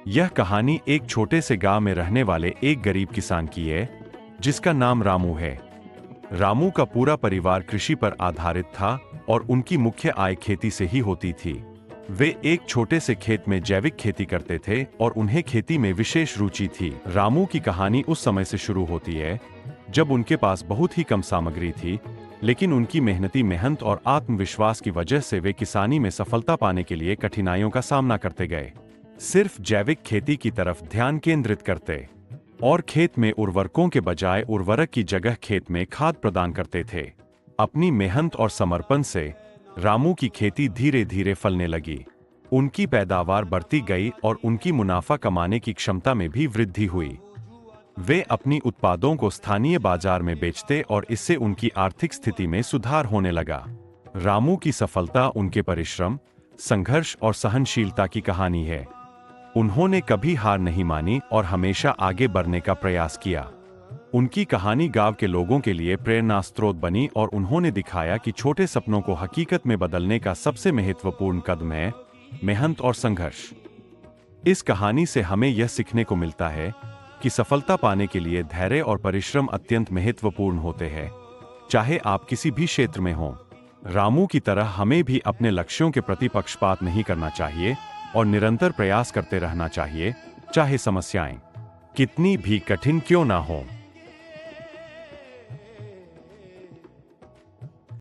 यह कहानी एक छोटे से गांव में रहने वाले एक गरीब किसान की है, जिसका नाम रामू है। रामू का पूरा परिवार कृषि पर आधारित था और उनकी मुख्य आय खेती से ही होती थी। वे एक छोटे से खेत में जैविक खेती करते थे और उन्हें खेती में विशेष रुचि थी। रामू की कहानी उस समय से शुरू होती है जब उनके पास बहुत ही कम सामग्री थी, लेकिन उनकी मेहनती मेहनत और आत्मविश्वास की वजह से वे किसानी में सफलता पाने के लिए कठिनाइयों का सामना करते गए। सिर्फ जैविक खेती की तरफ ध्यान केंद्रित करते और खेत में उर्वरकों के बजाय उर्वरक की जगह खेत में खाद प्रदान करते थे। अपनी मेहनत और समर्पण से रामू की खेती धीरे धीरे फलने लगी। उनकी पैदावार बढ़ती गई और उनकी मुनाफा कमाने की क्षमता में भी वृद्धि हुई। वे अपनी उत्पादों को स्थानीय बाजार में बेचते और इससे उनकी आर्थिक स्थिति में सुधार होने लगा। रामू की सफलता उनके परिश्रम, संघर्ष और सहनशीलता की कहानी है। उन्होंने कभी हार नहीं मानी और हमेशा आगे बढ़ने का प्रयास किया। उनकी कहानी गांव के लोगों के लिए प्रेरणा स्रोत बनी और उन्होंने दिखाया कि छोटे सपनों को हकीकत में बदलने का सबसे महत्वपूर्ण कदम है मेहनत और संघर्ष। इस कहानी से हमें यह सीखने को मिलता है कि सफलता पाने के लिए धैर्य और परिश्रम अत्यंत महत्वपूर्ण होते हैं, चाहे आप किसी भी क्षेत्र में हों। रामू की तरह हमें भी अपने लक्ष्यों के प्रति पक्षपात नहीं करना चाहिए और निरंतर प्रयास करते रहना चाहिए, चाहे समस्याएं कितनी भी कठिन क्यों ना हों।